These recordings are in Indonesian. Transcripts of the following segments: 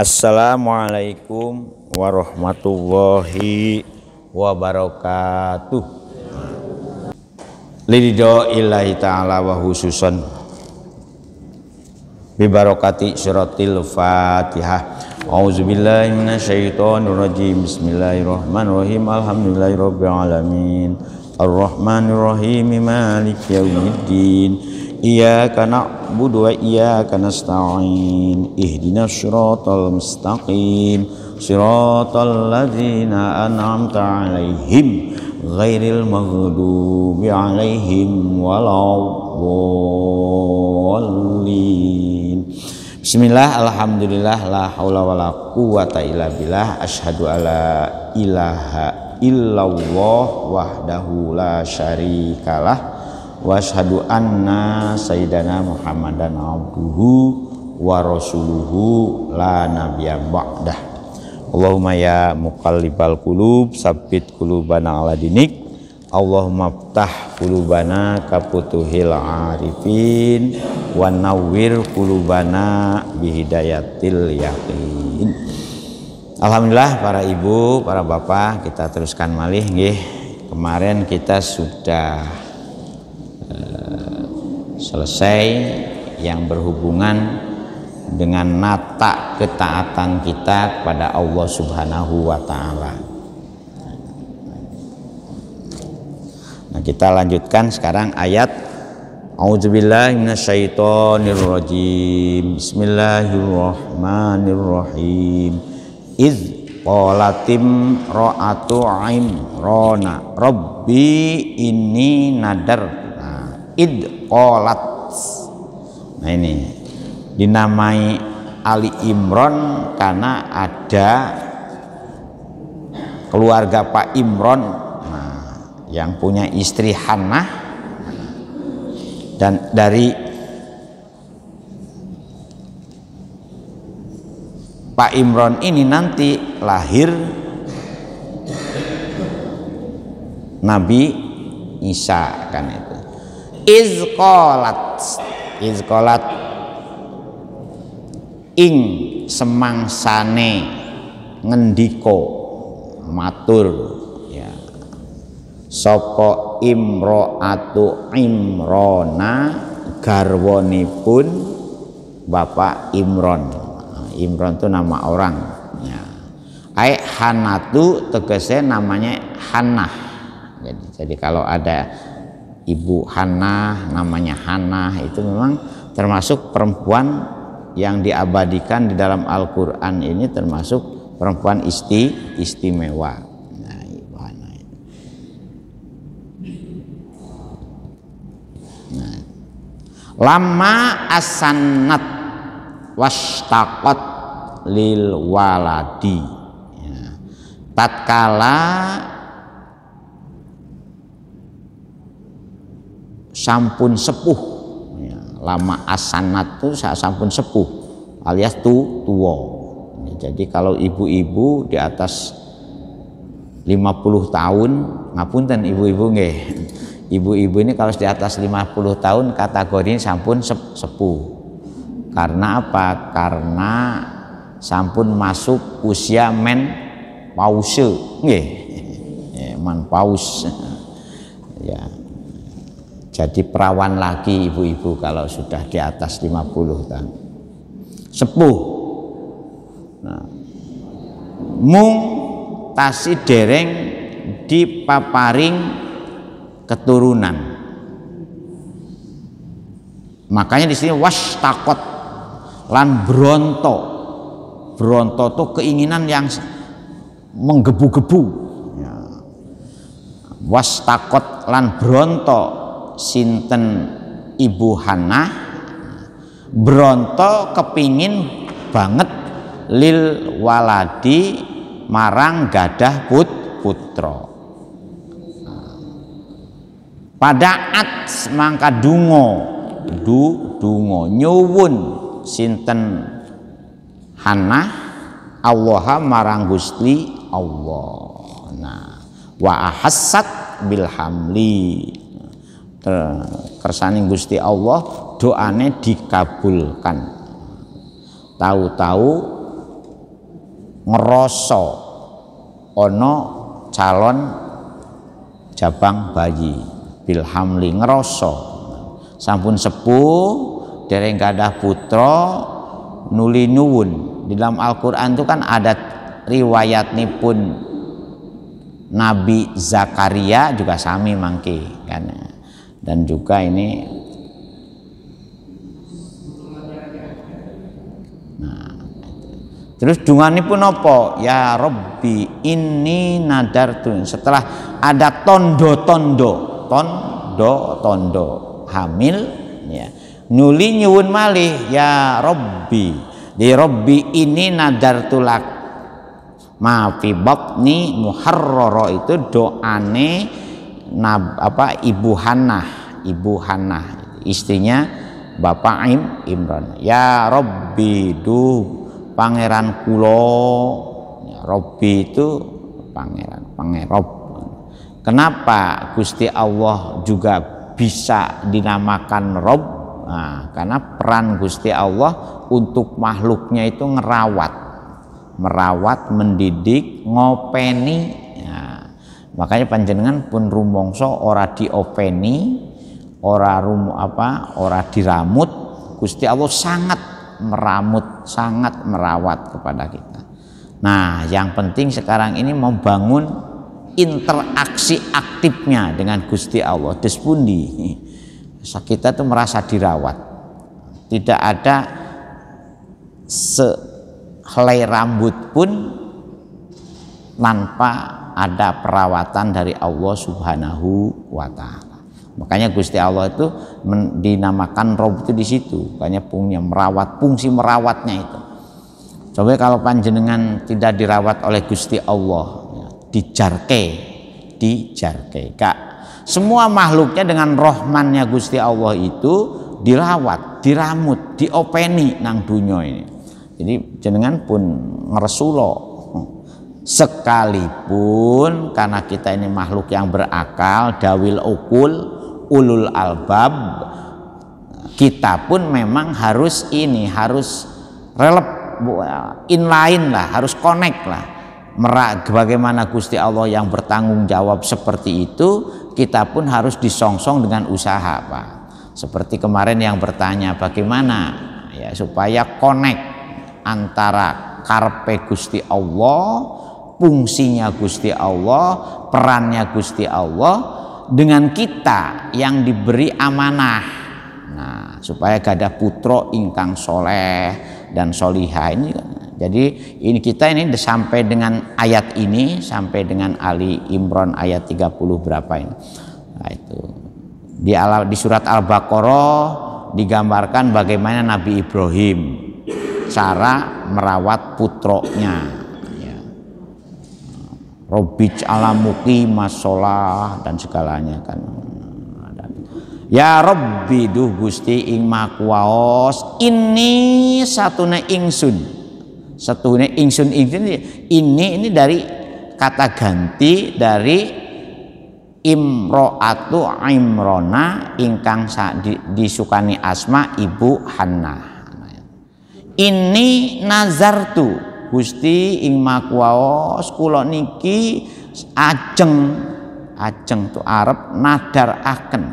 Assalamualaikum warahmatullahi wabarakatuh. Liridho illahi ta'ala wa khususan bibarakati suratil fatihah. A'udzubillahi minasyaitonirrajim. Bismillahirrahmanirrahim. Alhamdulillahirabbil alamin. Arrahmanirrahim. Maliki yaumiddin. Iyyaka na'budu wa iyyaka nasta'in. Ihdinas siratal mustaqim. Siratal ladzina an'amta 'alaihim ghairil maghdubi 'alaihim waladdallin. Bismillah, alhamdulillah, la haula wala quwata illa billah. Asyhadu alla ilaha illallah wahdahu la syarikalah. Wa asyhadu anna sayyidana Muhammadan abduhu wa rasuluhu la nabiyya ba'dah. Allahumma ya muqallibal qulub sabbit qulubana ala dinik. Allahumma ftah qulubana kafutuhil arifin wa nawwir qulubana bihidayatil yaqin. Alhamdulillah para ibu, para bapak, kita teruskan malih nggih. Kemarin kita sudah selesai yang berhubungan dengan nata ketaatan kita kepada Allah Subhanahu wa taala. Nah, kita lanjutkan sekarang ayat A'udzubillahi minasyaitonirrajim. Bismillahirrahmanirrahim. Iz qalatim ra'atu imrana rabbi inni nadar. Id qolat. Nah, ini dinamai Ali Imron karena ada keluarga Pak Imron, yang punya istri Hannah, dan dari Pak Imron ini nanti lahir Nabi Isa, kan itu. Izqalat ing semangsane ngendiko matur ya sapa imro'atu Imrona garwanipun Bapak Imron. Imron itu nama orang ya. Ai Hanatu tegese namanya Hannah. Jadi kalau ada Ibu Hannah, namanya Hannah, itu memang termasuk perempuan yang diabadikan di dalam Al-Quran. Ini termasuk perempuan istimewa. Nah, Ibu Hannah. Nah. Lama asanat wastaqat lil waladi ya. Tatkala sampun sepuh ya, lama asanat itu sampun sepuh alias tua ya, jadi kalau ibu-ibu di atas 50 tahun, ngapunten ibu-ibu nggih, ibu-ibu ini kalau di atas 50 tahun kategori sampun sepuh. Karena apa? Karena sampun masuk usia menpause nggih ya, menpaus ya. Jadi perawan lagi ibu-ibu kalau sudah di atas 50 tahun. Sepuh. Nah, mung tasih dereng dipaparing keturunan. Makanya di sini wastaqot lan bronto. Bronto itu keinginan yang menggebu-gebu. Ya. Wastaqot lan bronto sinten Ibu Hannah bronto kepingin banget lil waladi marang gadah putra. Padaat mangka dungo nyuwun sinten Hannah Allah marang Gusti Allah. Nah, wa ahassat bil hamli kersane Gusti Allah doane dikabulkan. Tahu-tahu ngerasa ono calon jabang bayi bil hamli, ngerasa sampun sepuh dereng gadah putra nuli nyuwun. Di dalam Al-Qur'an itu kan ada riwayat pun Nabi Zakaria juga sami mangke kan. Dan juga ini terus dunganipun apa? Ya Rabbi inni nadartu. Setelah ada tondo-tondo hamil ya. Nuli nyuwun malih ya Rabbi. Di Rabbi ini nadartu lak ma fi batni muharrara, itu doane Ibu Hannah istrinya Bapak Imran. Ya Rabbi pangeran kulo. Ya, Rabbi itu pangerob. Kenapa Gusti Allah juga bisa dinamakan Rob? Nah, karena peran Gusti Allah untuk makhluknya itu merawat, mendidik, ngopeni. Makanya panjenengan pun rumongso ora diopeni, ora diramut. Gusti Allah sangat merawat kepada kita. Nah, yang penting sekarang ini membangun interaksi aktifnya dengan Gusti Allah. Despundi kita tuh merasa dirawat. Tidak ada sehelai rambut pun tanpa ada perawatan dari Allah Subhanahu wa Ta'ala. Makanya Gusti Allah itu dinamakan Rob itu di situ. Makanya punya fungsi merawatnya itu. Coba kalau panjenengan tidak dirawat oleh Gusti Allah, ya, dijarke. Kak, semua makhluknya dengan rohmannya Gusti Allah itu dirawat, diramut, diopeni nang dunya ini. Jadi jenengan pun ngeresulo. Sekalipun karena kita ini makhluk yang berakal, dawil ukul, ulul albab, kita pun memang harus inline lah, harus connect lah. Bagaimana Gusti Allah yang bertanggung jawab seperti itu, kita pun harus disongsong dengan usaha, Pak. Seperti kemarin yang bertanya bagaimana ya supaya connect antara karpe Gusti Allah, fungsinya Gusti Allah, perannya Gusti Allah dengan kita yang diberi amanah. Nah, supaya gadah putra ingkang soleh dan solihah ini. Jadi kita ini sampai dengan ayat ini, sampai dengan Ali Imran ayat 30 berapa ini. Nah, itu di surat Al-Baqarah digambarkan bagaimana Nabi Ibrahim cara merawat putranya. Robic alamuki masolah dan segalanya kan. Ya Rabbi duh Gusti ing makuwaos ini satune ingsun ini dari kata ganti dari imro'atu Imrona ingkang disukani asma Ibu Hannah. Ini nazartu Gusti ing makwaos kula niki ajeng tu arep nadaraken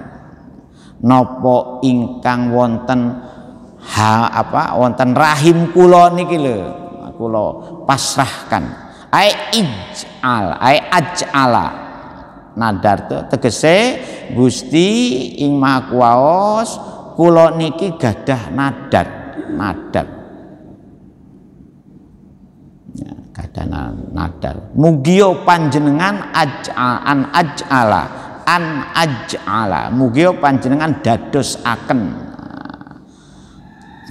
napa ingkang wonten wonten rahim kula niki lho, kula pasrahkan. Aj'ala nadar tu tegese Gusti ing makwaos kula niki gadah nadar. Nadar mugio panjenengan aj'ala mugio panjenengan dados aken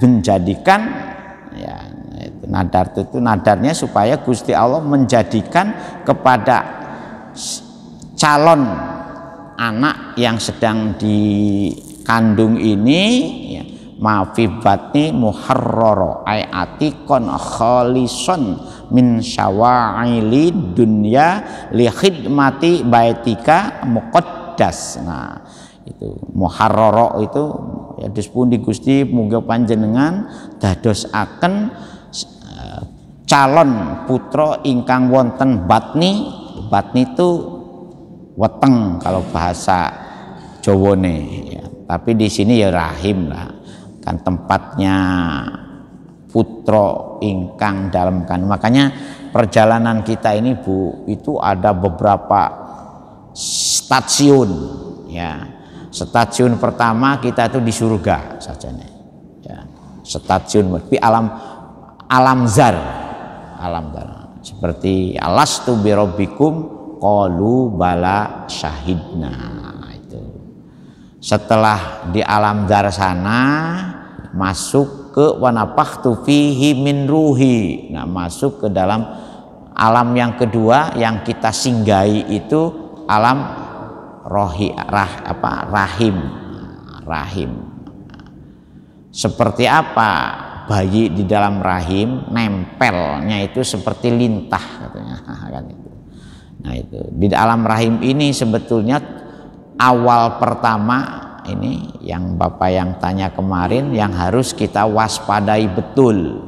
menjadikan ya itu nadar itu nadarnya supaya Gusti Allah menjadikan kepada calon anak yang sedang dikandung ini ya, mafibatni muharrara ay atikon khalison min syawa'ili dunya li khidmati baitika muqaddas. Nah itu muharrara itu ya dispundi Gusti muga panjenengan dadosaken calon putra ingkang wonten batni. Batni itu weteng kalau bahasa Jawane ya. Tapi di sini ya rahim lah, kan tempatnya putra ingkang dalam kandungan. Makanya perjalanan kita ini Bu, itu ada beberapa stasiun ya. Stasiun pertama kita itu di surga saja nih ya. Stasiun di alam zar seperti alastu birabbikum qalu bala syahidna. Itu setelah di alam zar sana masuk ke wanafakhtu fihi min ruhi. Nah, masuk ke dalam alam yang kedua yang kita singgahi itu alam rahim. Seperti apa bayi di dalam rahim, nempelnya itu seperti lintah katanya kan itu. Nah, itu di dalam rahim ini sebetulnya awal pertama ini yang Bapak yang tanya kemarin yang harus kita waspadai betul.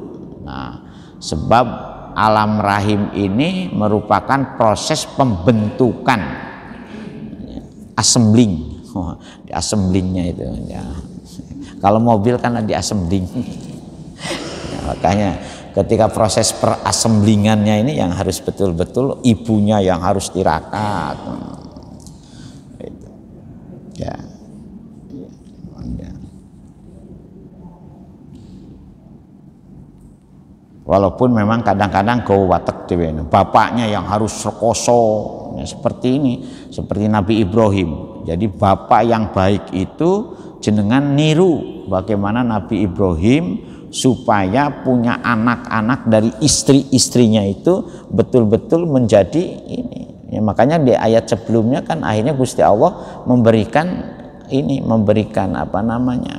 Nah, sebab alam rahim ini merupakan proses pembentukan assembling. Di assemblingnya itu ya. Kalau mobil kan di assembling. Ya, makanya ketika proses perassemblingannya ini yang harus betul-betul ibunya yang harus tirakat. Gitu. Ya. Walaupun memang kadang-kadang watek dhewe, bapaknya yang harus rekoso ya, seperti ini, seperti Nabi Ibrahim. Jadi bapak yang baik itu jenengan niru bagaimana Nabi Ibrahim supaya punya anak-anak dari istri-istrinya itu betul-betul menjadi ini. Ya, makanya di ayat sebelumnya kan akhirnya Gusti Allah memberikan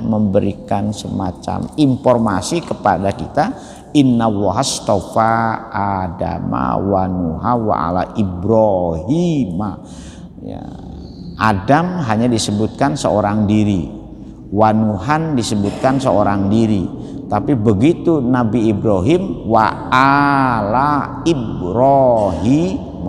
memberikan semacam informasi kepada kita. Inna wahastofa Adama wa Nuha wa ala Ibrahim. Ya, Adam hanya disebutkan seorang diri, Wanuhan disebutkan seorang diri. Tapi begitu Nabi Ibrahim wa ala Ibrahim,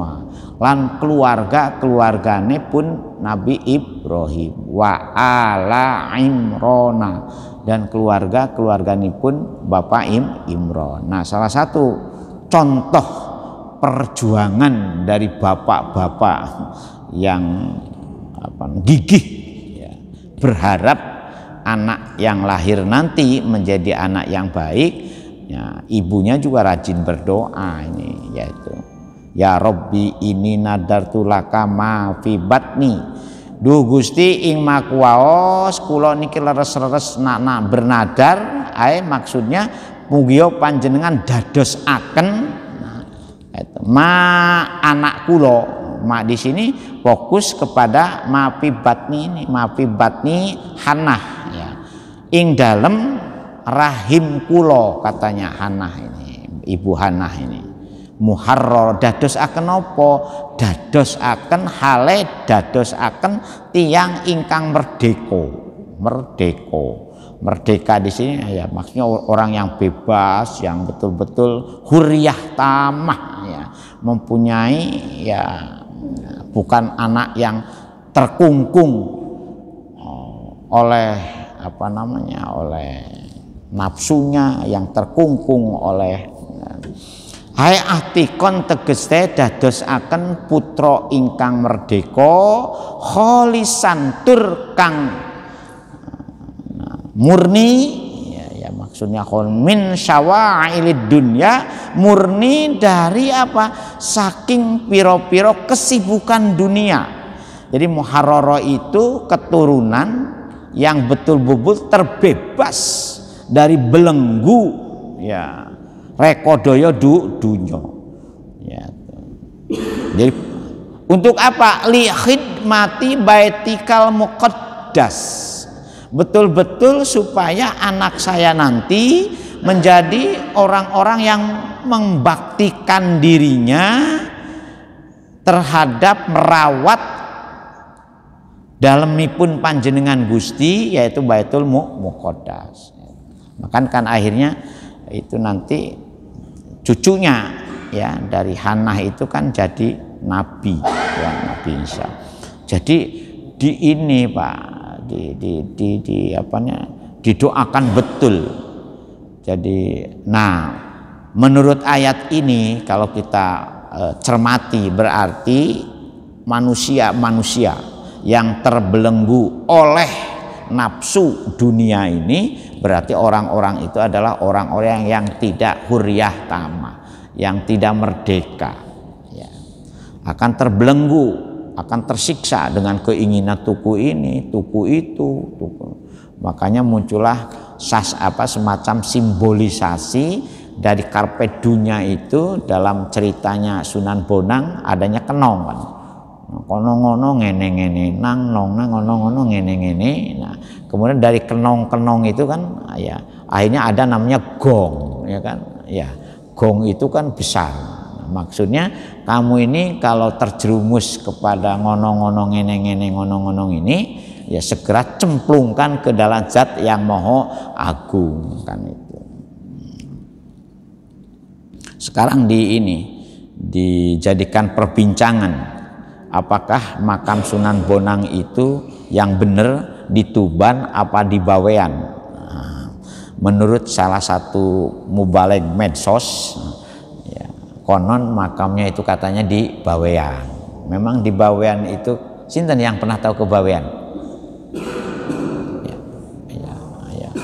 lan keluargane pun Nabi Ibrahim wa ala Imrona, dan keluarganya pun Bapak Imron. Nah, salah satu contoh perjuangan dari bapak-bapak yang gigih ya, berharap anak yang lahir nanti menjadi anak yang baik ya, ibunya juga rajin berdoa ini, yaitu ya Robbi ini nadartu laka ma fi batni. Duh Gusti ing makuwaos kula niki leres-leres nak bernadar, maksudnya mugia panjenengan dadosaken ma anak kula. Ma di sini fokus kepada mafi batni ini, mafi batni Hanah ya. Ing dalem rahim kula katanya Hanah ini, Ibu Hanah ini. Muharrar dadosaken apa? Dadosaken hale dadosaken tiyang ingkang merdeka di sini ya, maksudnya orang yang bebas, yang betul-betul hurriyah tamah ya, mempunyai ya, bukan anak yang terkungkung oleh oleh nafsunya, yang terkungkung oleh hai atikon tegese dadosaken putra ingkang merdeka kholisan tur kang murni ya, maksudnya min syawa'ilid dunya, murni dari apa? Saking piro-piro kesibukan dunia. Jadi muharrara itu keturunan yang betul-betul terbebas dari belenggu ya, rekodaya dunya ya. Jadi untuk apa? Li khidmati baitikal muqaddas, betul-betul supaya anak saya nanti menjadi orang-orang yang membaktikan dirinya terhadap merawat dalemipun panjenengan Gusti, yaitu Baitul Muqaddas. Maka kan akhirnya itu nanti cucunya ya dari Hannah itu kan jadi nabi ya, Nabi Isa. Jadi di ini Pak di apanya didoakan betul. Jadi nah menurut ayat ini kalau kita cermati berarti manusia yang terbelenggu oleh nafsu dunia ini berarti orang-orang itu adalah orang-orang yang tidak hurriyah tamah, yang tidak merdeka ya. Akan terbelenggu, akan tersiksa dengan keinginan tuku ini, tuku itu, tuku. Makanya muncullah semacam simbolisasi dari karpet dunia itu dalam ceritanya Sunan Bonang adanya kenong kan. Kono-ngono ngene-ngene nang nong nang ngono-ngono ngene-ngene. Nah, kemudian dari kenong-kenong itu kan ya akhirnya ada namanya gong ya kan. Ya, gong itu kan besar. Nah, maksudnya kamu ini kalau terjerumus kepada ngono-ngono ngene-ngene ngono-ngono ini ya segera cemplungkan ke dalam zat yang maha agung kan itu. Sekarang dijadikan perbincangan apakah makam Sunan Bonang itu yang benar di Tuban apa di Bawean. Nah, menurut salah satu mubalig medsos ya, konon makamnya itu katanya di Bawean. Memang di Bawean itu sinten yang pernah tahu ke Bawean?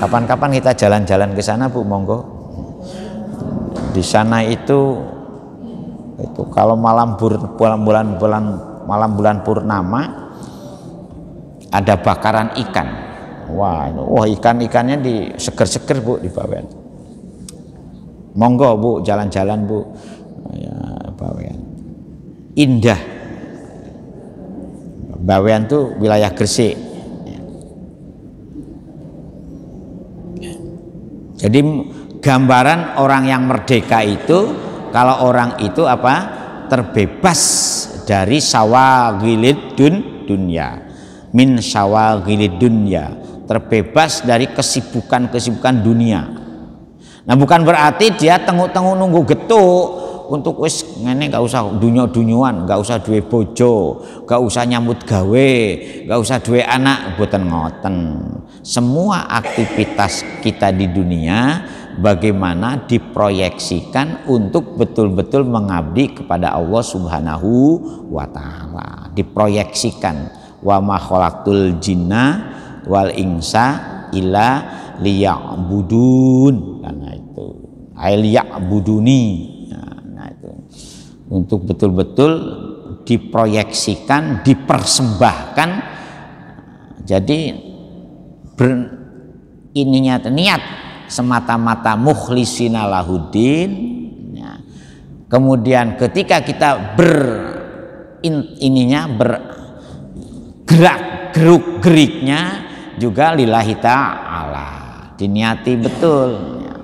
Kapan-kapan kita jalan-jalan ke sana Bu, monggo. Di sana itu kalau malam bulan purnama ada bakaran ikan. Wah ikan-ikannya di seger-seger Bu di Bawean. Monggo Bu jalan-jalan Bu. Ya, Bawean. Indah. Bawean tuh wilayah Gresik. Jadi gambaran orang yang merdeka itu kalau orang itu apa? Terbebas dari sawagilid dunya. Min sawagilid dunya. Terbebas dari kesibukan-kesibukan dunia. Nah, bukan berarti dia tenguk-tenguk nunggu getuk untuk wis ngene gak usah dunyo-dunyuan, gak usah duwe bojo, gak usah nyambut gawe, gak usah duwe anak, boten ngoten. Semua aktivitas kita di dunia bagaimana diproyeksikan untuk betul-betul mengabdi kepada Allah Subhanahu wa taala. Diproyeksikan wa ma khalaqtul jinna wal insa illa liya'budun. Karena itu ay liya'buduni. Nah, itu untuk betul-betul diproyeksikan, dipersembahkan. Jadi niat semata-mata mukhlisina lahuddin ya. Kemudian ketika kita geriknya juga lillahi ta'ala, diniati betul ya.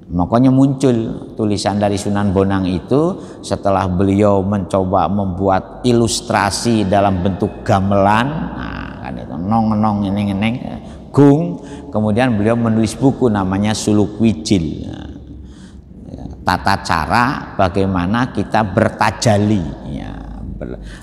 Makanya muncul tulisan dari Sunan Bonang itu setelah beliau mencoba membuat ilustrasi dalam bentuk gamelan. Nah, kan itu nong-nong ngeneng-ngeneng gung, kemudian beliau menulis buku namanya Suluk Wijil, tata cara bagaimana kita bertajali ya.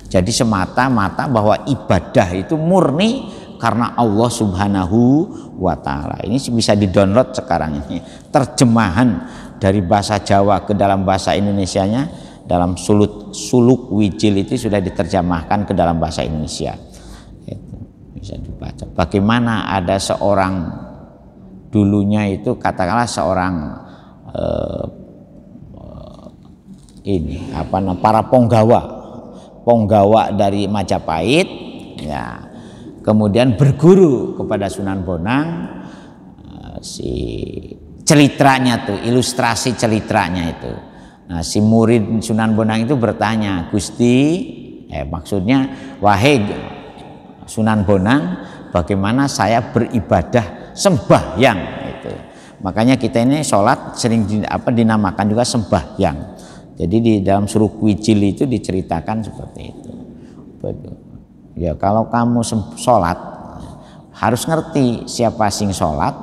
Jadi semata-mata bahwa ibadah itu murni karena Allah Subhanahu wa taala. Ini bisa di-download sekarang ini terjemahan dari bahasa Jawa ke dalam bahasa Indonesianya dalam Suluk Wijil itu sudah diterjemahkan ke dalam bahasa Indonesia. Bisa dibaca bagaimana ada seorang dulunya itu katakanlah seorang para ponggawa dari Majapahit ya, kemudian berguru kepada Sunan Bonang. Si celitranya tuh ilustrasi celitranya itu, nah si murid Sunan Bonang itu bertanya, Gusti maksudnya wahai Sunan Bonang, bagaimana saya beribadah sembahyang itu. Makanya kita ini sholat sering dinamakan juga sembahyang. Jadi di dalam Suluk Wijil itu diceritakan seperti itu. Ya kalau kamu sholat harus ngerti siapa sing sholat,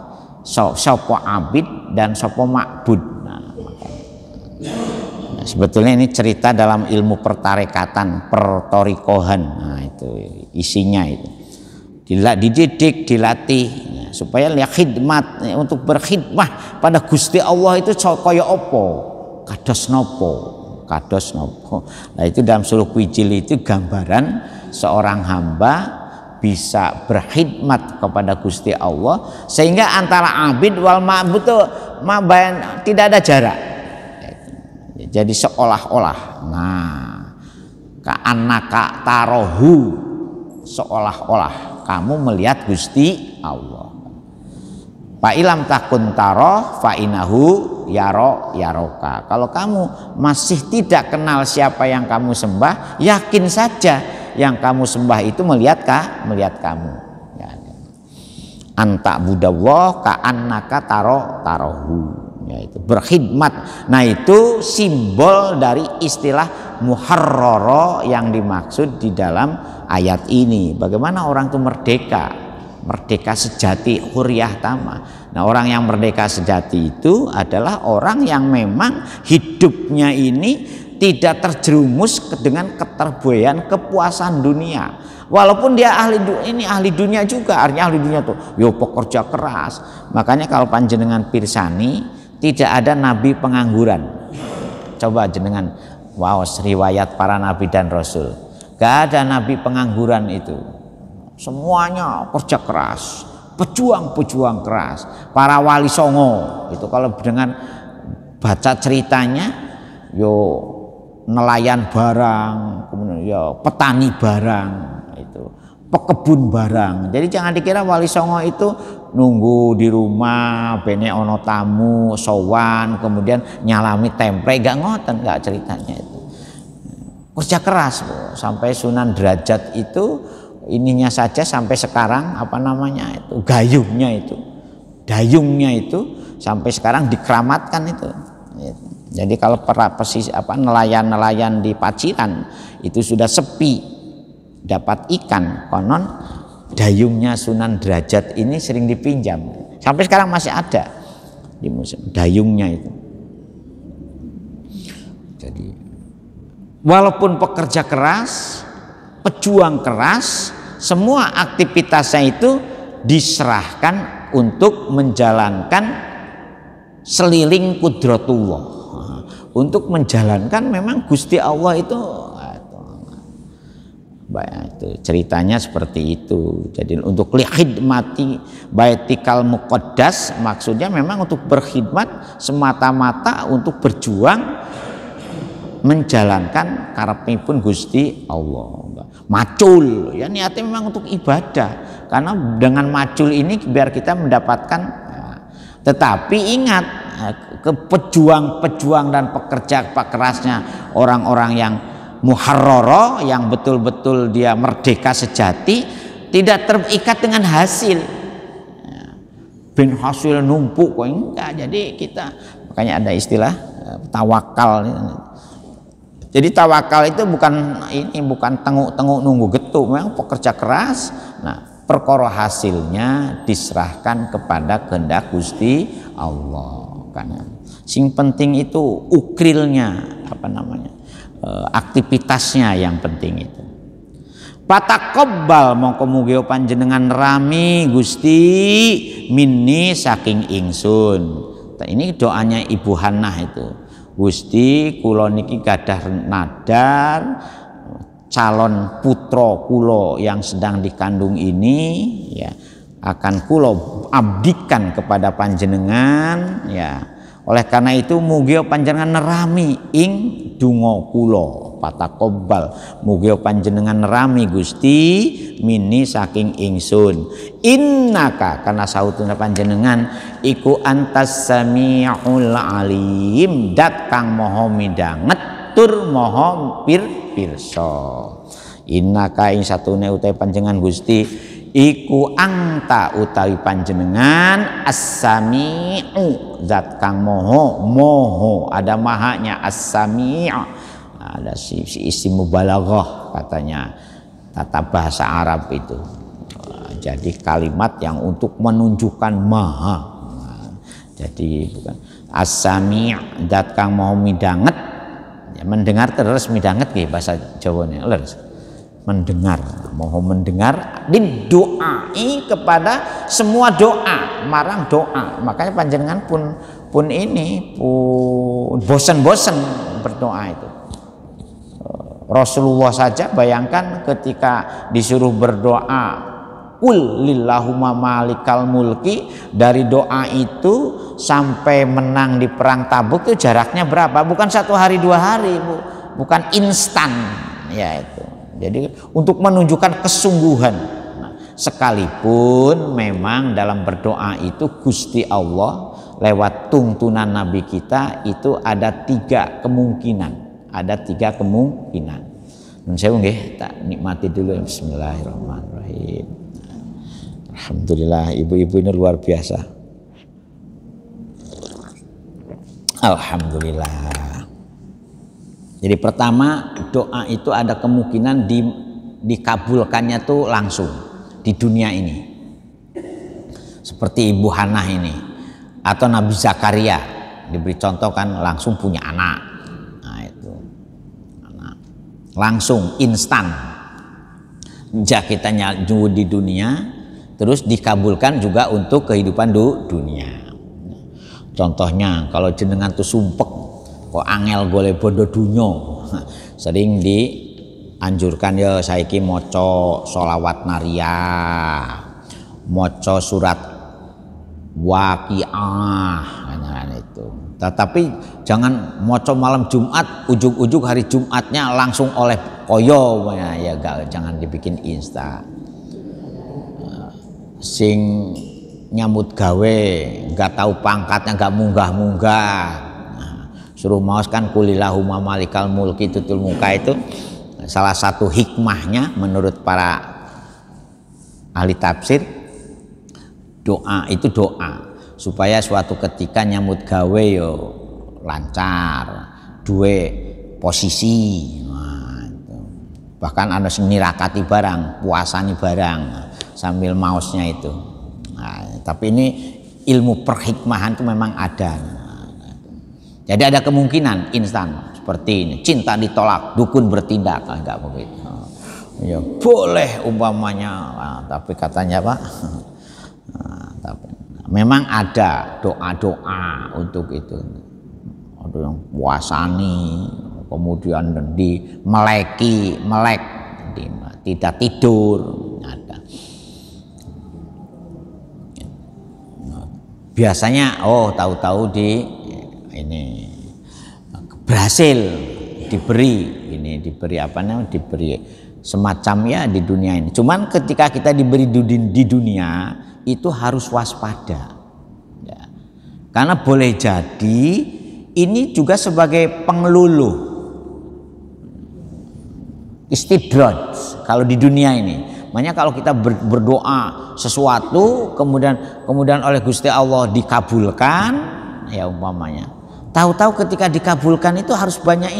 sopo abid dan sopo makbud. Nah, sebetulnya ini cerita dalam ilmu pertarekatan, pertorikohan. Nah, itu isinya itu. Dididik, dilatih ya, supaya lihat khidmat ya, untuk berkhidmah pada Gusti Allah itu kaya apa? Kados nopo. Nah, itu dalam Suluk Wijil itu gambaran seorang hamba bisa berkhidmat kepada Gusti Allah sehingga antara abid wal ma'bud itu tidak ada jarak. Jadi seolah-olah, ka'annaka tarohu, seolah-olah kamu melihat Gusti Allah. Fa ilam takun taroh fa inahu yaroka. Kalau kamu masih tidak kenal siapa yang kamu sembah, yakin saja yang kamu sembah itu melihat kamu. Ya. Anta budawah ka'annaka tarohu. Yaitu berkhidmat. Nah, itu simbol dari istilah muharrara yang dimaksud di dalam ayat ini. Bagaimana orang itu merdeka sejati, hurriyah tama. Nah, orang yang merdeka sejati itu adalah orang yang memang hidupnya ini tidak terjerumus dengan keterbuaian kepuasan dunia. Walaupun dia ahli dunia juga, artinya ahli dunia tuh yo pekerja keras. Makanya kalau panjenengan pirsani tidak ada nabi pengangguran. Coba jenengan waos riwayat para nabi dan rasul. Gak ada nabi pengangguran itu. Semuanya kerja keras, pejuang keras. Para wali songo itu kalau dengan baca ceritanya yo nelayan barang, kemudian yo petani barang, itu pekebun barang. Jadi jangan dikira wali songo itu nunggu di rumah bene ono tamu sowan kemudian nyalami tempe, gak ngoten, gak ceritanya itu. Kerja keras sampai Sunan Derajat itu ininya saja sampai sekarang itu dayungnya itu sampai sekarang dikeramatkan itu. Jadi kalau nelayan di Paciran itu sudah sepi dapat ikan, konon dayungnya Sunan Derajat ini sering dipinjam sampai sekarang masih ada di museum dayungnya itu. Jadi walaupun pekerja keras, pejuang keras, semua aktivitasnya itu diserahkan untuk menjalankan seliling kudratullah, untuk menjalankan memang Gusti Allah itu ceritanya seperti itu. Jadi untuk likhidmati baitikal muqaddas maksudnya memang untuk berkhidmat semata-mata untuk berjuang menjalankan karepipun Gusti Allah. Macul ya niatnya memang untuk ibadah, karena dengan macul ini biar kita mendapatkan tetapi ingat pejuang dan pekerja kerasnya orang-orang yang muharrara yang betul-betul dia merdeka sejati tidak terikat dengan hasil. Ben hasil numpuk kok enggak. Jadi kita makanya ada istilah tawakal. Jadi tawakal itu bukan tenguk-tenguk nunggu getuk, memang pekerja keras. Nah, perkara hasilnya diserahkan kepada kehendak Gusti Allah. Karena sing penting itu ukrilnya, aktivitasnya yang penting itu. Pataqabbal mongko mugi panjenengan rami Gusti minni saking ingsun. Ini doanya Ibu Hannah itu. Gusti kula niki gadah nadar calon putra kula yang sedang dikandung ini ya akan kula abdikan kepada panjenengan ya. Oleh karena itu mugi panjenengan nerami ing donga kula pataqabbal mugi panjenengan nerami Gusti mini saking ingsun innaka karena sautuna panjenengan iku antas samiul alim dat kang maha midanget tur maha pirsa innaka ing satune utahe panjenengan Gusti iku angta utawi panjenengan as-sami'u zat kang moho ada mahanya as-sami'u ada si isim mubalaghah katanya tata bahasa Arab itu. Jadi kalimat yang untuk menunjukkan maha. Jadi bukan as-sami' zat kang moho midanget Ya, mendengar terus midanget nggih bahasa Jawane. Leres. Mendengar, mohon mendengar didoai kepada semua doa, marang doa. Makanya panjenengan pun bosen-bosen berdoa itu. Rasulullah saja bayangkan ketika disuruh berdoa Qul lillahumma malikal mulki, dari doa itu sampai menang di perang Tabuk itu jaraknya berapa? Bukan 1 hari 2 hari, Bu. Bukan instan, ya itu. Jadi untuk menunjukkan kesungguhan. Nah, sekalipun memang dalam berdoa itu Gusti Allah lewat tuntunan Nabi kita itu ada 3 kemungkinan. Ada 3 kemungkinan. Nun sewu nggih, tak nikmati dulu. Bismillahirrahmanirrahim. Alhamdulillah, ibu-ibu ini luar biasa. Alhamdulillah. Jadi pertama, doa itu ada kemungkinan dikabulkannya tuh langsung di dunia ini. Seperti Ibu Hannah ini atau Nabi Zakaria diberi contoh kan langsung punya anak. Nah, itu. Anak. Langsung instan. Sejak kita nyaju di dunia terus dikabulkan juga untuk kehidupan dunia. Contohnya kalau jenengan tuh sumpek kok angel golek bondo dunyo, sering dianjurkan ya saiki maca sholawat nariyah, maca surat waqiah itu. Tetapi jangan maca malam Jumat, ujug-ujug hari Jumatnya langsung oleh koyo ya, jangan dibikin insta. Sing nyambut gawe nggak tahu pangkatnya, nggak munggah-munggah, suruh maos kan kulillahumma malikal mulki tutul muka. Itu salah satu hikmahnya menurut para ahli tafsir. Doa itu doa supaya suatu ketika nyambut gawe yo lancar, duwe posisi. Nah, itu. Bahkan ana sing nirakati barang, puasani barang sambil maosnya itu. Nah, tapi ini ilmu perhikmahan itu memang ada. Jadi ada kemungkinan instan seperti ini, cinta ditolak, dukun bertindak, enggak begitu. Ya boleh umpamanya, tapi katanya Pak, tapi memang ada doa-doa untuk itu. Ada yang puasani, kemudian melek, tidak tidur, ada. Biasanya tahu-tahu ini berhasil diberi apa namanya, diberi semacam ya di dunia ini. Cuman ketika kita diberi di dunia itu harus waspada ya. Karena boleh jadi ini juga sebagai pengeluluh istidraj kalau di dunia ini. Makanya kalau kita berdoa sesuatu kemudian oleh Gusti Allah dikabulkan ya umpamanya, tahu-tahu ketika dikabulkan itu harus banyak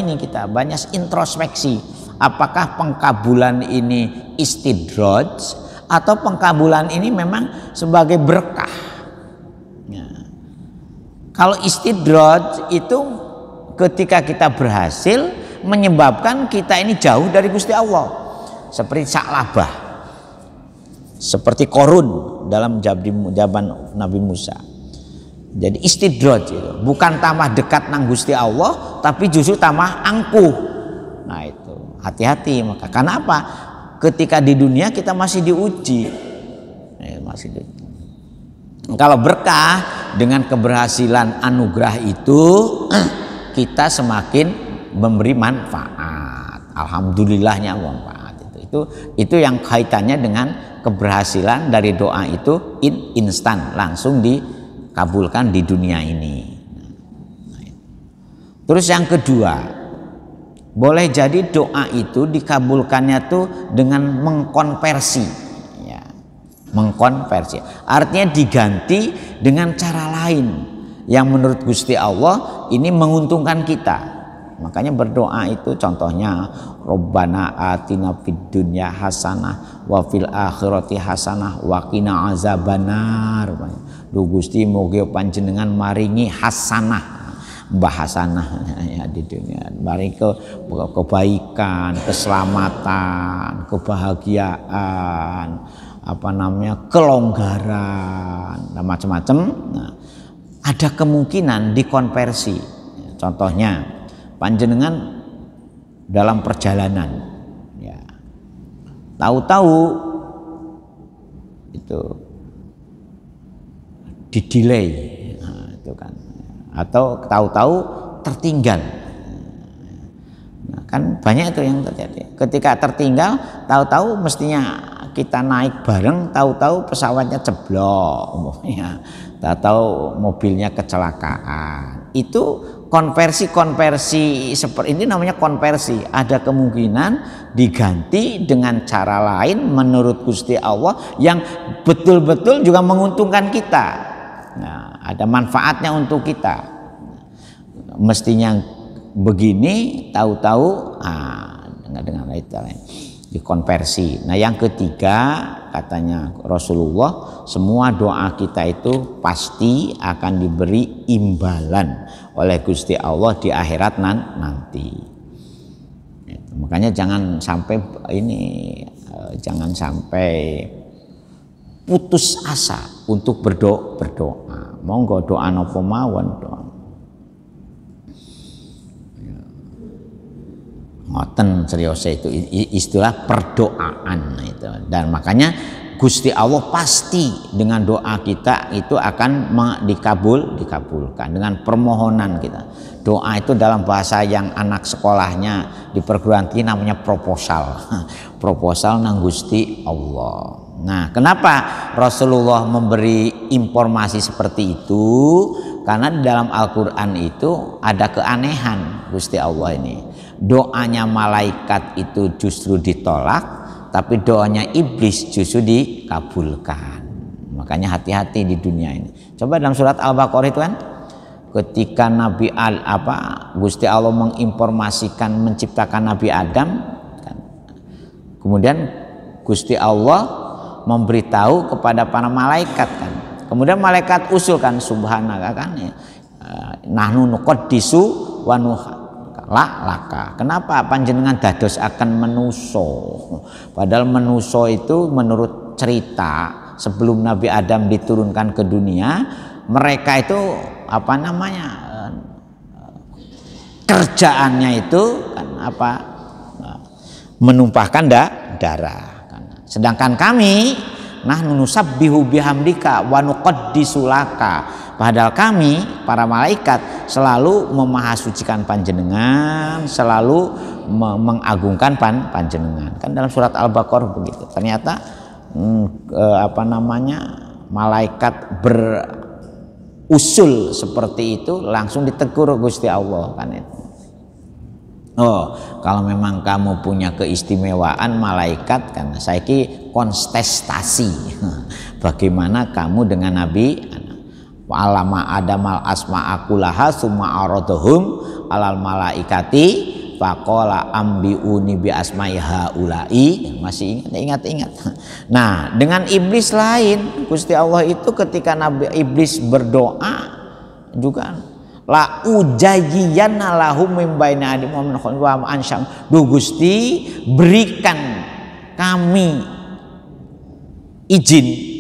introspeksi, apakah pengkabulan ini istidraj atau pengkabulan ini memang sebagai berkah ya. Kalau istidraj itu ketika kita berhasil menyebabkan kita ini jauh dari Gusti Allah, seperti Sa'labah, seperti Korun dalam zaman Nabi Musa. Jadi istidraj itu bukan tambah dekat nang Gusti Allah, tapi justru tambah angkuh. Nah itu hati-hati maka. Karena apa? Ketika di dunia kita masih diuji, Kalau berkah dengan keberhasilan anugerah itu kita semakin memberi manfaat. Alhamdulillahnya manfaat itu yang kaitannya dengan keberhasilan dari doa itu instan langsung dikabulkan di dunia ini. Terus yang kedua, boleh jadi doa itu dikabulkannya tuh dengan mengkonversi ya. Mengkonversi artinya diganti dengan cara lain yang menurut Gusti Allah ini menguntungkan kita. Makanya berdoa itu contohnya Rabbana atina fid dunya hasanah wa fil akhirati hasanah wa qina azabannar. Duh Gusti mugi panjenengan maringi hasanah, bahasanah ya di dunia. Mari kebaikan, keselamatan, kebahagiaan, apa namanya, kelonggaran, dan macam-macam. Nah, ada kemungkinan dikonversi. Contohnya, panjenengan dalam perjalanan, ya, tahu-tahu itu didelay, nah, itu kan, atau tahu-tahu tertinggal. Nah, kan banyak itu yang terjadi. Ketika tertinggal, tahu-tahu mestinya kita naik bareng, tahu-tahu pesawatnya jeblok, ya, tahu-tahu mobilnya kecelakaan. Itu konversi seperti ini namanya konversi. Ada kemungkinan diganti dengan cara lain menurut Gusti Allah yang betul-betul juga menguntungkan kita. Nah, ada manfaatnya untuk kita. Mestinya begini, tahu-tahu dengan lain dikonversi. Nah, yang ketiga, katanya Rasulullah, semua doa kita itu pasti akan diberi imbalan oleh Gusti Allah di akhirat nanti. Makanya jangan sampai jangan sampai putus asa untuk berdoa. Monggo doa napa mawon doa. Ngoten serius itu istilah perdoaan itu. Dan makanya Gusti Allah pasti dengan doa kita itu akan dikabulkan dengan permohonan kita. Doa itu dalam bahasa yang anak sekolahnya di perguruan tinggi namanya proposal. Proposal nang Gusti Allah. Nah, kenapa Rasulullah memberi informasi seperti itu? Karena di dalam Al-Qur'an itu ada keanehan Gusti Allah ini. Doanya malaikat itu justru ditolak, tapi doanya iblis justru dikabulkan. Makanya hati-hati di dunia ini. Coba dalam surat Al-Baqarah itu kan, ketika Gusti Allah menginformasikan menciptakan Nabi Adam kan. Kemudian Gusti Allah memberitahu kepada para malaikat kan. Kemudian malaikat usulkan subhanaka kan, nahnu nuqaddisu wa laka. Kenapa panjenengan dados akan menuso? Padahal menuso itu menurut cerita sebelum Nabi Adam diturunkan ke dunia, mereka itu kerjaannya itu kan menumpahkan darah. Sedangkan kami nahnu nusabbihu bihamdika wa nuqaddisu laka. Padahal kami para malaikat selalu memahasucikan panjenengan, selalu mengagungkan panjenengan. Kan dalam surat Al-Baqarah begitu. Ternyata malaikat berusul seperti itu langsung ditegur Gusti Allah kan itu. Oh, kalau memang kamu punya keistimewaan malaikat kan saiki kontestasi. Bagaimana kamu dengan Nabi Alama adamal asma'akulaha summa aradhum alal malaikati faqala ambiuni bi asma'i haula'i. Masih ingat. Nah, dengan iblis lain, Gusti Allah itu ketika Nabi iblis berdoa juga la ujayyiyanna lahum min baini adim wa min khalfi wa ansyam. Duh Gusti, berikan kami izin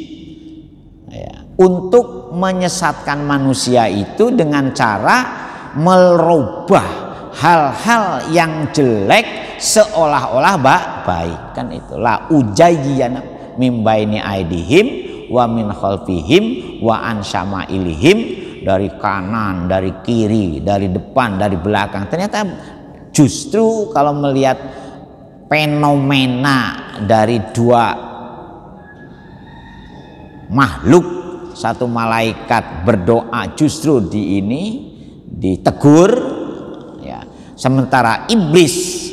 untuk menyesatkan manusia itu dengan cara merubah hal-hal yang jelek seolah-olah baik kan itu la ujayyana mim baini aidihim wa min khalfihim wa an syama'ilihim, dari kanan, dari kiri, dari depan, dari belakang. Ternyata justru kalau melihat fenomena dari dua makhluk, satu malaikat berdoa justru ditegur ya, sementara iblis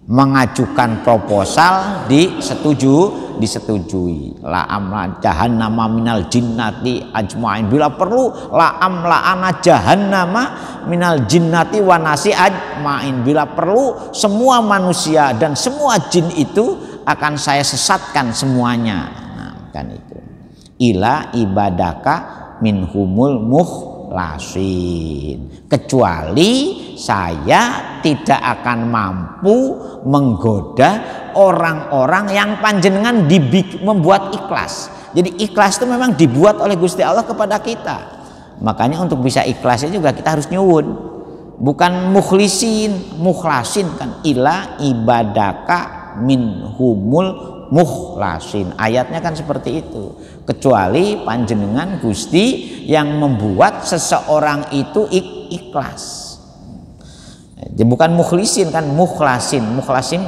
mengajukan proposal disetujui. La amla jahannama minal jinnati ajmain, bila perlu la amla ana jahannama minal jinnati wa nasi ajmain, bila perlu semua manusia dan semua jin itu akan saya sesatkan semuanya. Nah, kan itu ila ibadaka minhumul mukhlasin, kecuali saya tidak akan mampu menggoda orang-orang yang panjenengan membuat ikhlas. Jadi ikhlas itu memang dibuat oleh Gusti Allah kepada kita. Makanya untuk bisa ikhlasnya juga kita harus nyuwun, bukan mukhlasin kan, ila ibadaka minhumul mukhlasin. Ayatnya kan seperti itu. Kecuali panjenengan Gusti yang membuat seseorang itu ikhlas. Jadi bukan mukhlisin kan, mukhlasin. Mukhlasin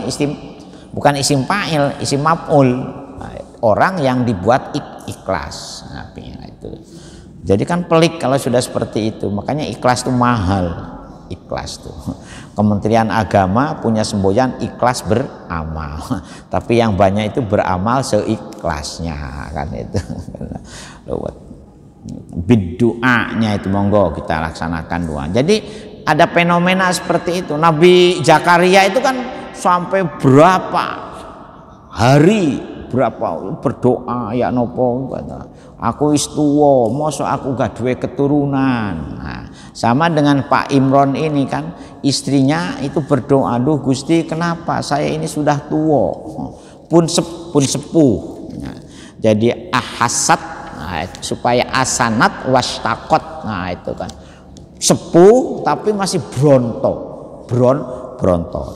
bukan isim fa'il, isim maf'ul. Orang yang dibuat ikhlas. Nah, itu. Jadi kan pelik kalau sudah seperti itu. Makanya ikhlas itu mahal. Ikhlas tuh. Kementerian Agama punya semboyan ikhlas beramal. Tapi yang banyak itu beramal seikhlasnya kan itu. Bidu'anya itu monggo kita laksanakan doa. Jadi ada fenomena seperti itu. Nabi Zakaria itu kan sampai berapa hari berdoa ya nopo, aku wis tuwa, mosok aku gak duwe keturunan. Nah, sama dengan Pak Imron ini kan, istrinya itu berdoa, aduh Gusti kenapa saya ini sudah tua pun sepuh. Nah, jadi ahasat, nah, supaya asanat wastakot. Nah itu kan sepuh tapi masih bronto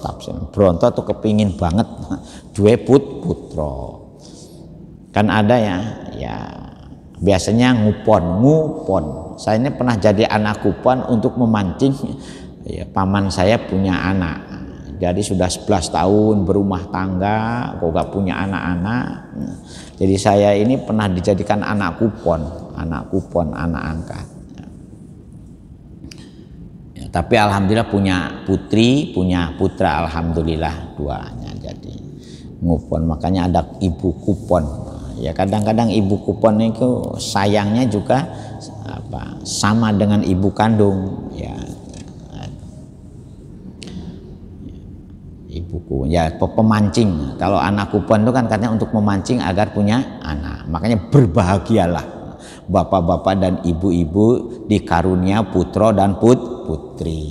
tafsir. Bronto tuh kepingin banget duwe putra. Kan ada ya biasanya ngupon. Saya ini pernah jadi anak kupon untuk memancing ya, paman saya punya anak. Jadi sudah 11 tahun berumah tangga, kok gak punya anak-anak. Jadi saya ini pernah dijadikan anak kupon, anak angkat. Ya, tapi alhamdulillah punya putri, punya putra, alhamdulillah duanya jadi ngupon. Makanya ada ibu kupon. Ya kadang-kadang ibu kupon itu sayangnya juga sama dengan ibu kandung ya. Ibuku ya pemancing. Kalau anak kupon itu kan katanya untuk memancing agar punya anak. Makanya berbahagialah bapak-bapak dan ibu-ibu dikarunia putra dan putri.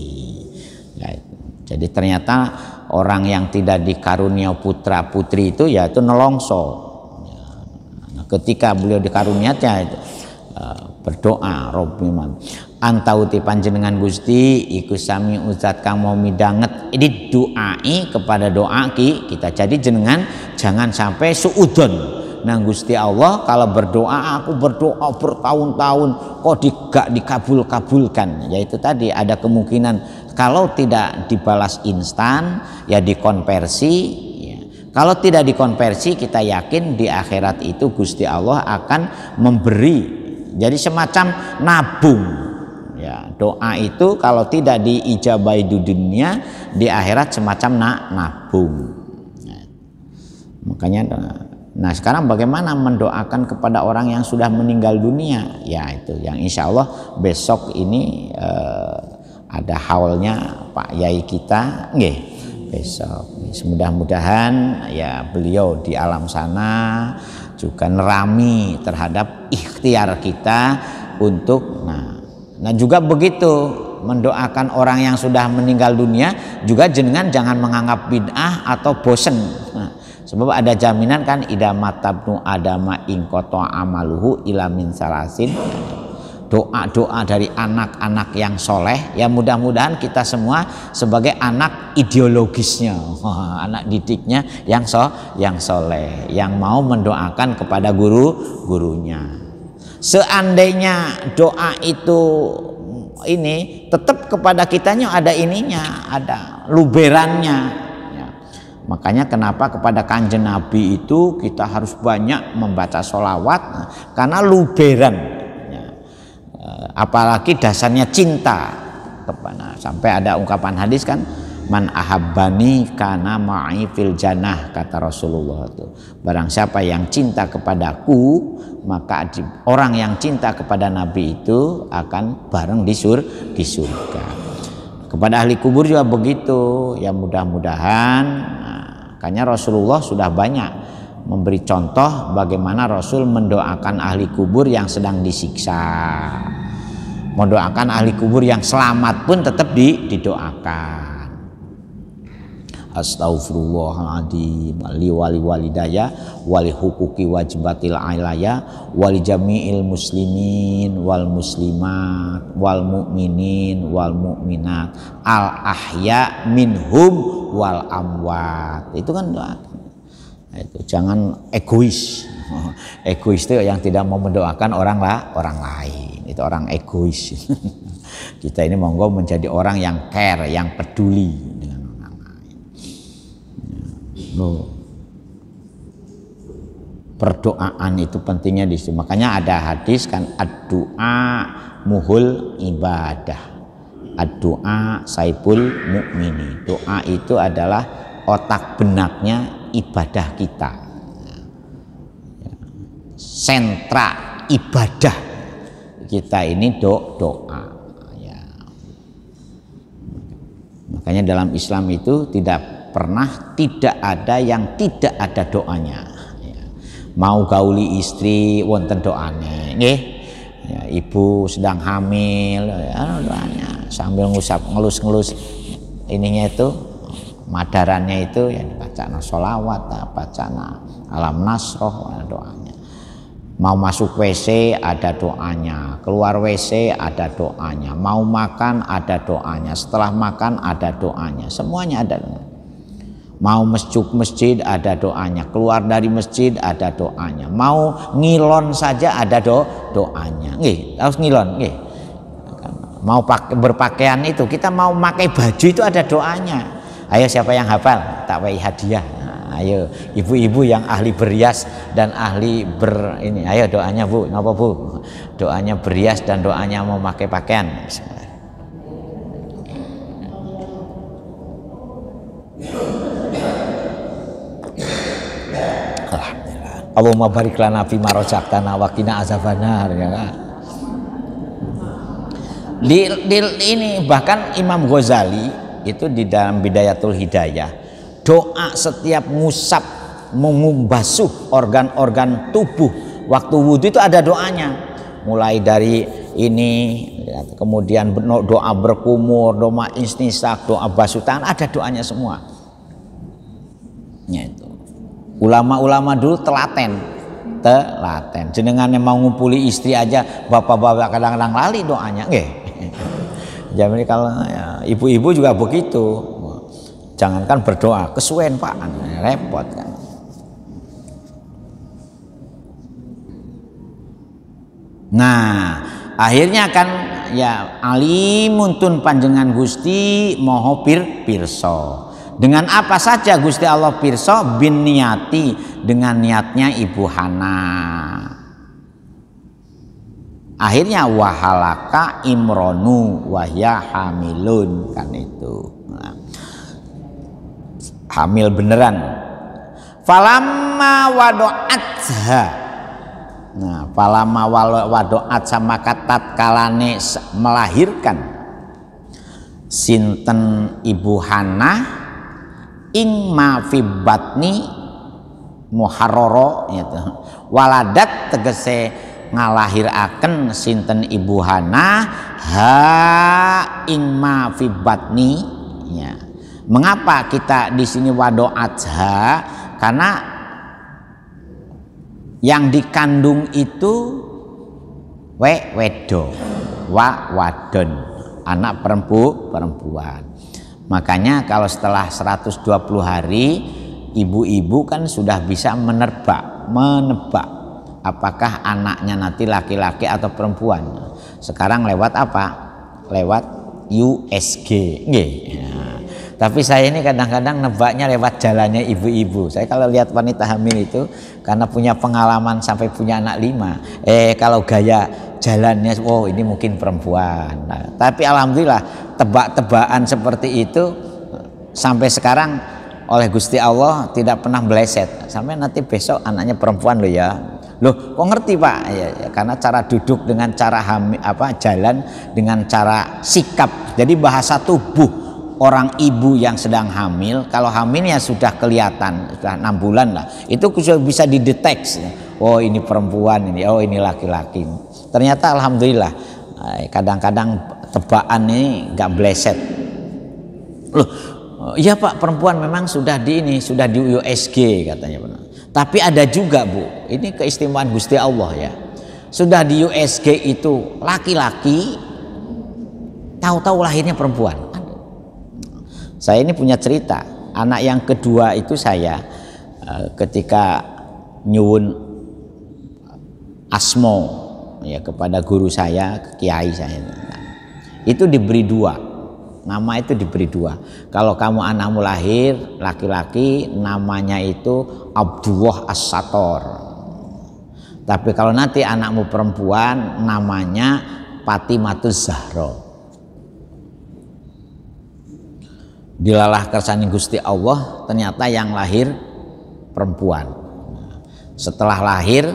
Ya, jadi ternyata orang yang tidak dikarunia putra putri itu ya itu nelongso. Ketika beliau dikaruniakan berdoa Robbiman antauti panjenengan Gusti iku sami uzat kang mau midanget ini doai kepada doa kita. Jadi jenengan jangan sampai suudon nang Gusti Allah kalau berdoa aku berdoa bertahun-tahun kok gak dikabulkan. Yaitu tadi ada kemungkinan kalau tidak dibalas instan ya dikonversi. Kalau tidak dikonversi kita yakin di akhirat itu Gusti Allah akan memberi. Jadi semacam nabung. Ya, doa itu kalau tidak diijabahi di dunia di akhirat semacam nabung. Makanya nah sekarang bagaimana mendoakan kepada orang yang sudah meninggal dunia? Ya itu yang insya Allah besok ini ada haulnya Pak Yai kita nggih. Besok mudah-mudahan ya beliau di alam sana juga nerami terhadap ikhtiar kita untuk nah juga begitu mendoakan orang yang sudah meninggal dunia juga jenengan jangan menganggap bid'ah atau bosen. Sebab ada jaminan kan idamatabnu adama ingkoto amaluhu ila min salasin. Doa-doa dari anak-anak yang soleh ya mudah-mudahan kita semua sebagai anak ideologisnya anak didiknya yang soleh yang mau mendoakan kepada gurunya. Seandainya doa itu ini tetap kepada kitanya ada ininya, ada luberannya ya. Makanya kenapa kepada Kanjeng Nabi itu kita harus banyak membaca sholawat karena luberan. Apalagi dasarnya cinta kepada sampai ada ungkapan hadis kan man ahabbani kana ma'i fil jannah kata Rasulullah itu barang siapa yang cinta kepadaku maka orang yang cinta kepada Nabi itu akan bareng di surga. Kepada ahli kubur juga begitu ya mudah-mudahan makanya Rasulullah sudah banyak memberi contoh bagaimana Rasul mendoakan ahli kubur yang sedang disiksa. mendoakan ahli kubur yang selamat pun tetap didoakan. Astaghfirullahaladzim li wali walidaya wali hukuki wajibatil ailaya wali jami'il muslimin wal muslimat wal mu'minin wal mu'minat al ahya minhum wal amwat. Itu kan doa. Itu jangan egois. Egois itu yang tidak mau mendoakan orang lain. Itu orang egois. Kita ini monggo menjadi orang yang care, yang peduli dengan orang lain. Perdoaan itu pentingnya di situ. Makanya ada hadis kan, ad-du'a muhul ibadah, ad-du'a saibul mukmini. Doa itu adalah otak benaknya ibadah kita, sentra ibadah kita ini doa. Ya. Makanya dalam Islam itu tidak pernah tidak ada yang tidak ada doanya. Ya. Mau gauli istri wonten doane, nggih. Ya, ibu sedang hamil, ya, doanya sambil ngelus-ngelus ininya itu, madarannya itu ya dibacana sholawat, bacana alam nasroh, doanya. Mau masuk WC ada doanya, keluar WC ada doanya, mau makan ada doanya, setelah makan ada doanya, semuanya ada. Mau masuk masjid ada doanya, keluar dari masjid ada doanya, mau ngilon saja ada doanya. Nggih, harus ngilon, nggih. Mau berpakaian itu, kita mau pakai baju itu ada doanya. Ayo siapa yang hafal? Tak wae hadiah. Nah, ayo ibu-ibu yang ahli berias dan ahli ini, ayo doanya Bu. Ngapa Bu? Doanya berias dan doanya mau pakai pakaian. Allahumma barik lana fi ma razaqtana wa qina azabannar, ya kan? Ini bahkan Imam Ghazali itu di dalam Bidayatul Hidayah, doa setiap ngusap membasuh organ-organ tubuh waktu wudhu itu ada doanya, mulai dari ini, kemudian doa berkumur, doa istinsak, doa basuh tangan, ada doanya semua. Ya, itu ulama-ulama dulu telaten jenengan yang mau ngumpuli istri aja bapak-bapak kadang-kadang lali doanya, nggih. Jadi kalau ya, ibu-ibu juga begitu, jangankan berdoa kesuwen Pak, repot kan. Nah akhirnya kan ya alimuntun panjenengan Gusti moho pirso. Dengan apa saja Gusti Allah pirso? Bin niati, dengan niatnya Ibu Hana. Akhirnya wahalaka imronu wahya hamilun, kan itu. Nah, hamil beneran. Falamma wado'atha. Nah, falamma wado'at sama kata kalane melahirkan sinten Ibu Hana ing ma fi batni muharrara gitu. Waladat tegese ngalahiraken sinten Ibu Hana ha ing ma fi batni, ya. Mengapa kita di sini wado'at ha? Karena yang dikandung itu wedo wadon, anak perempuan. Makanya kalau setelah 120 hari ibu-ibu kan sudah bisa menebak apakah anaknya nanti laki-laki atau perempuan. Sekarang lewat apa? Lewat USG. Ya. Tapi saya ini kadang-kadang nebaknya lewat jalannya ibu-ibu. Saya kalau lihat wanita hamil itu, karena punya pengalaman sampai punya anak 5, kalau gaya jalannya, oh ini mungkin perempuan. Nah, tapi alhamdulillah tebak-tebakan seperti itu sampai sekarang oleh Gusti Allah tidak pernah meleset. Sampai nanti besok anaknya perempuan loh ya. Loh, kok ngerti Pak? Ya, karena cara duduk dengan cara jalan dengan cara sikap. Jadi bahasa tubuh orang ibu yang sedang hamil, kalau hamilnya sudah kelihatan, sudah 6 bulan lah, itu bisa dideteksi. Oh ini perempuan, ini oh ini laki-laki. Ternyata alhamdulillah kadang-kadang tebakan ini nggak bleset. Loh, iya Pak, perempuan memang sudah di USG katanya benar. Tapi ada juga Bu, ini keistimewaan Gusti Allah ya. Sudah di USG itu laki-laki, tahu-tahu lahirnya perempuan. Saya ini punya cerita, anak yang kedua itu saya ketika nyuwun asmo ya kepada guru saya, kiai saya, itu diberi dua. Nama itu diberi dua. Kalau kamu anakmu lahir laki-laki, namanya itu Abdullah As-Sator. Tapi kalau nanti anakmu perempuan, namanya Fatimatuz Zahra. Dilalah kersani Gusti Allah, ternyata yang lahir perempuan. Setelah lahir,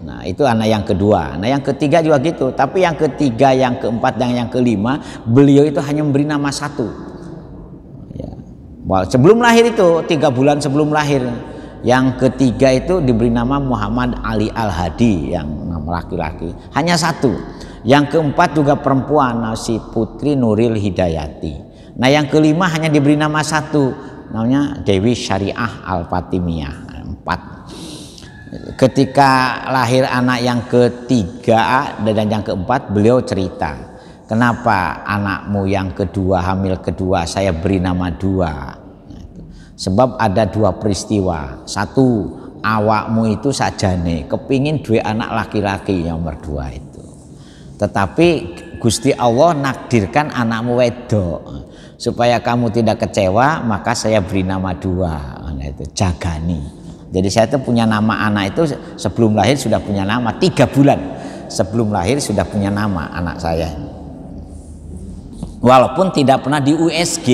nah itu anak yang kedua. Nah yang ketiga juga gitu. Tapi yang ketiga, yang keempat, dan yang kelima, beliau itu hanya memberi nama satu. Ya. Sebelum lahir itu 3 bulan sebelum lahir, yang ketiga itu diberi nama Muhammad Ali Al-Hadi, yang nama laki-laki. Hanya satu. Yang keempat juga perempuan, si Putri Nuril Hidayati. Nah yang kelima hanya diberi nama satu, namanya Dewi Syariah Al-Fatimiyah. 4. Ketika lahir anak yang ketiga dan yang keempat, beliau cerita, kenapa anakmu yang kedua, hamil kedua, saya beri nama 2. Sebab ada 2 peristiwa. Satu, awakmu itu sajane kepingin 2 anak laki-laki yang nomor 2 itu. Tetapi Gusti Allah nakdirkan anakmu wedok. Supaya kamu tidak kecewa, maka saya beri nama 2. Nah itu Jagani. Jadi saya itu punya nama anak itu sebelum lahir sudah punya nama, 3 bulan sebelum lahir sudah punya nama anak saya. Walaupun tidak pernah di USG.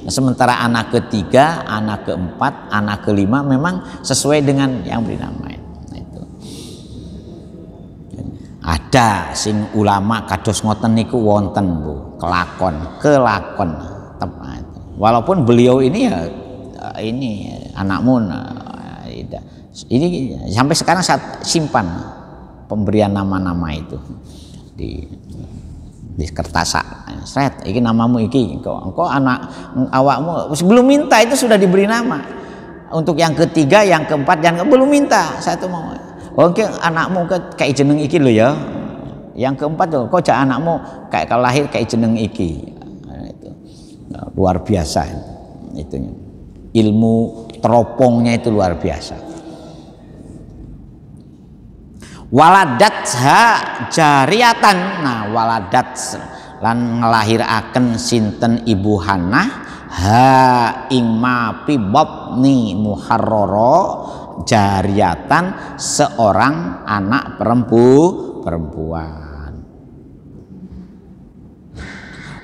Nah, sementara anak ketiga, anak keempat, anak kelima memang sesuai dengan yang beri nama. Nah, itu. Ada sing ulama kados ngoten niku wonten Bu, kelakon. Walaupun beliau ini ya ini anakmu ini sampai sekarang saya simpan pemberian nama-nama itu di kertas. Sret, iki namamu iki, engkau anak awakmu sebelum minta itu sudah diberi nama. Untuk yang ketiga, yang keempat, yang belum minta, saya tuh mau. Oke, anakmu kayak jeneng iki loh ya. Yang keempat tuh, kok jak anakmu kayak kalau lahir kayak jeneng iki. Nah, itu luar biasa itu. Ilmu teropongnya itu luar biasa. Waladatha jariyatan. Nah, waladat lan ngelahiraken sinten Ibu Hannah ha ing ma pibotni muharrara jariyatan, seorang anak perempuan.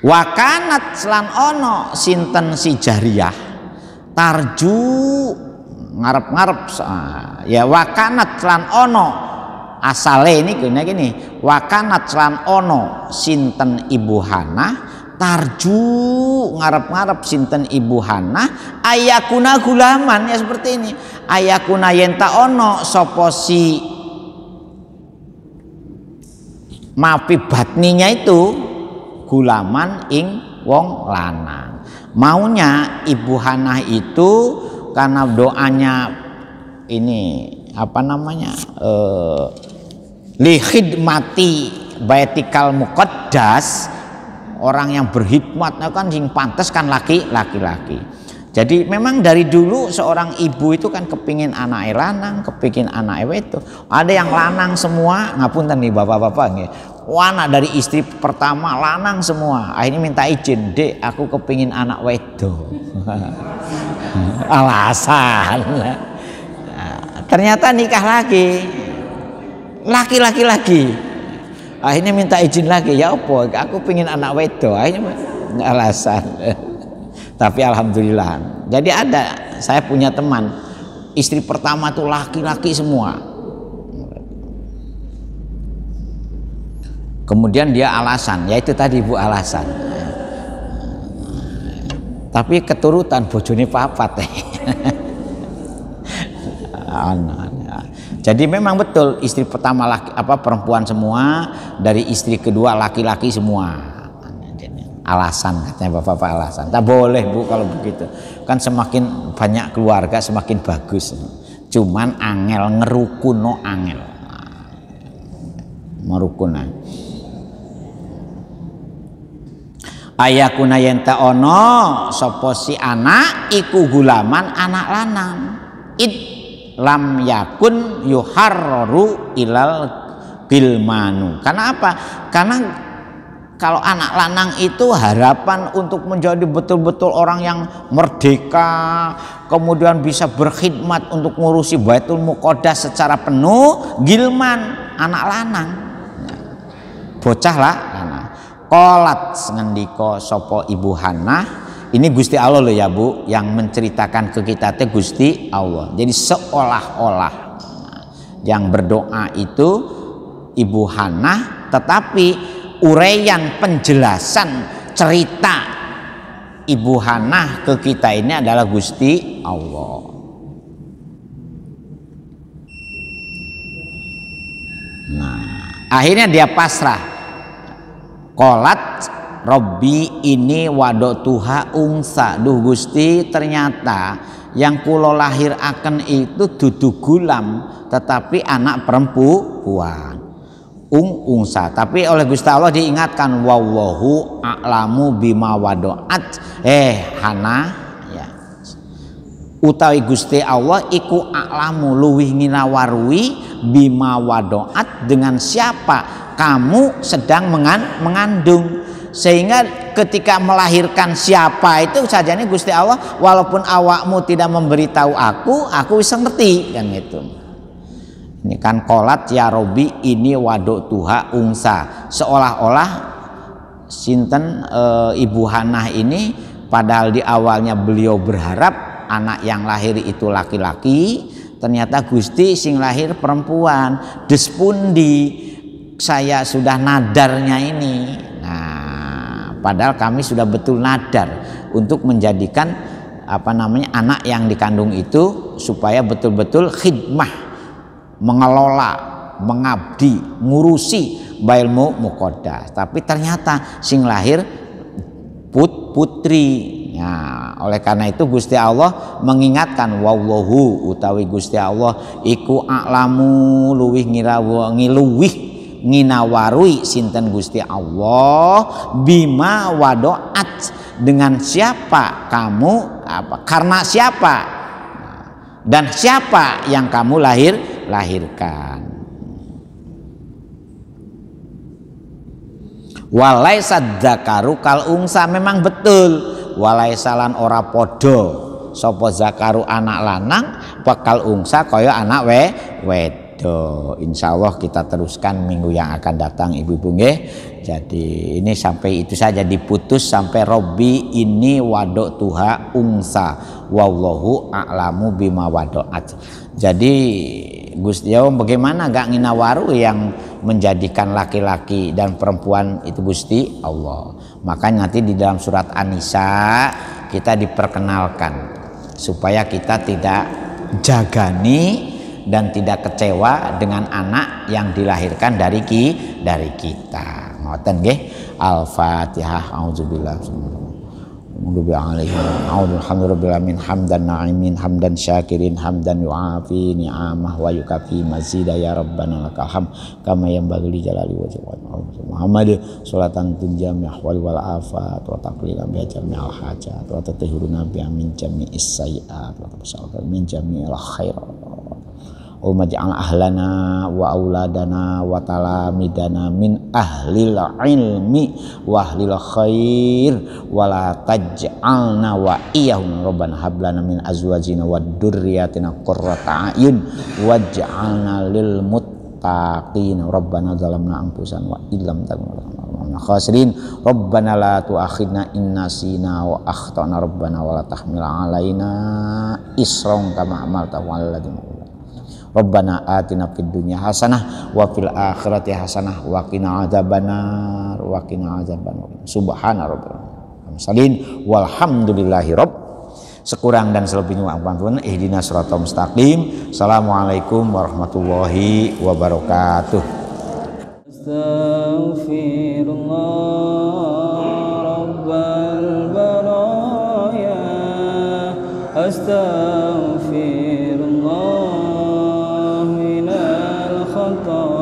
Wakanat lan ono sinten si jariyah tarju ngarep-ngarep ya wakanat lan ono asale ini gini wakanat lan ono sinten Ibu Hannah tarju ngarep-ngarep sinten Ibu Hannah ayakuna gulaman, ya seperti ini, ayakuna yenta ono sapa si mafi batninya itu gulaman ing wong lanang. Maunya Ibu Hannah itu karena doanya ini apa namanya li khidmati baitikal muqaddas, orang yang berkhidmat kan sing pantes kan laki-laki. Jadi memang dari dulu seorang ibu itu kan kepingin anak lanang, kepingin anak wedok. Ada yang lanang semua, ngapunten nih bapak-bapak nggih. Anak dari istri pertama lanang semua. Akhirnya minta izin, "Dek, aku kepingin anak wedok." Alasan. Nah, ternyata nikah lagi. Laki-laki lagi. Akhirnya minta izin lagi, "Ya apa? Aku pingin anak wedok." Akhirnya alasan. Tapi alhamdulillah. Jadi saya punya teman, istri pertama tuh laki-laki semua. Kemudian dia alasan, yaitu tadi Bu alasan. Tapi keturutan bojone papat. Jadi memang betul istri pertama perempuan semua, dari istri kedua laki-laki semua. Alasan katanya bapak-bapak, alasan. Tak boleh Bu kalau begitu. Kan semakin banyak keluarga semakin bagus. Cuman angel ngerukuno angel. Merukunan. Ayakuna yenta ono sapa si anak iku gulaman anak lanang. Lam yakun yuharru ilal gilmanu. Karena apa? Karena kalau anak lanang itu harapan untuk menjadi betul-betul orang yang merdeka, kemudian bisa berkhidmat untuk ngurusi Baitul Muqaddas secara penuh, gilman, anak lanang. Bocah lah, lanang. Qolat ngendika sapa Ibu Hannah, ini Gusti Allah loh ya Bu, yang menceritakan ke kita teh Gusti Allah. Jadi seolah-olah yang berdoa itu Ibu Hannah, tetapi uraian penjelasan cerita Ibu Hannah ke kita ini adalah Gusti Allah. Nah, akhirnya dia pasrah. Qolat Robbi ini wadotuha ungsa. Duh Gusti, ternyata yang kulo lahir akan itu dudu gulam, tetapi anak perempuan. Ungsa. Tapi oleh Gusti Allah diingatkan, wallahu a'lamu bima wadoat. Hana ya. Utawi Gusti Allah iku a'lamu luwih nginawarui bima wadoat, dengan siapa kamu sedang mengandung. Sehingga ketika melahirkan siapa itu sajane Gusti Allah, walaupun awakmu tidak memberitahu aku bisa ngerti kan gitu. Ini kan qolat ya Robi ini waduk tuha ungsa. Seolah-olah sinten Ibu Hannah ini, padahal di awalnya beliau berharap anak yang lahir itu laki-laki, ternyata Gusti sing lahir perempuan. Despundi saya sudah nadarnya ini. Nah, padahal kami sudah betul nadar untuk menjadikan anak yang dikandung itu supaya betul-betul khidmah, mengelola, mengabdi, ngurusi Baitul Muqaddas. Tapi ternyata sing lahir putri. Nah, oleh karena itu Gusti Allah mengingatkan, wallahu utawi Gusti Allah iku a'lamu luwih nginawarui sinten Gusti Allah bima wadoat, dengan siapa kamu karena siapa dan siapa yang kamu lahirkan. Walaisa dzakaru kal ungsa, memang betul walaisalan ora podo sapa zakaru anak lanang bakal ungsa kaya anak wedo. Insya Allah kita teruskan minggu yang akan datang ibu-ibu nggih. Jadi ini sampai itu saja, diputus sampai Robbi ini wadok tuha ungsa wallahu a'lamu bima wadoat. Jadi Gusti Allah bagaimana gak nginawaru yang menjadikan laki-laki dan perempuan itu Gusti Allah. Makanya nanti di dalam surat An-Nisa kita diperkenalkan supaya kita tidak jagani dan tidak kecewa dengan anak yang dilahirkan dari kita. Ngoten nggih. Al-Fatihah. Auzubillahi alhamdulillahirrahmanirrahim hamdan na'imin hamdan syakirin hamdan yu'afi ni'amah wa yukafi mazida ya rabbana lakal hamd kama yanbaghi li jalali wajhika Muhammad sholatan tunjami ahwali wal afat wa taqlilan bi jami'il hajat wa tatahhiruna bi min jami'is sayyi'at wa tabshalna min jami'il khairat. Maj'al ahlana wa auladana wa talamidana min ahlil ilmi wa ahlil khair wa la taj'alna wa iyyahum rabbana hablana min azwajina wa dzurriyyatina qurrata a'yun waj'alna lil muttaqina rabbana zalamna anfusana wa illam taghfir lana khasirin rabbana la tu'akhidna in nasina wa akhtana rabbana wa la tahmil alaina isran kama amaltahu 'alal ladzina Rabbana atina fid dunya hasanah wa fil akhirati hasanah wa qina adzabannar subhana rabbika walhamdulillahi Sekurang dan selebihnya ampun. Ihdinas siratal mustaqim. Assalamualaikum warahmatullahi wabarakatuh. Astaghfirullah rabbal baraya. Astaghfirullah minal khata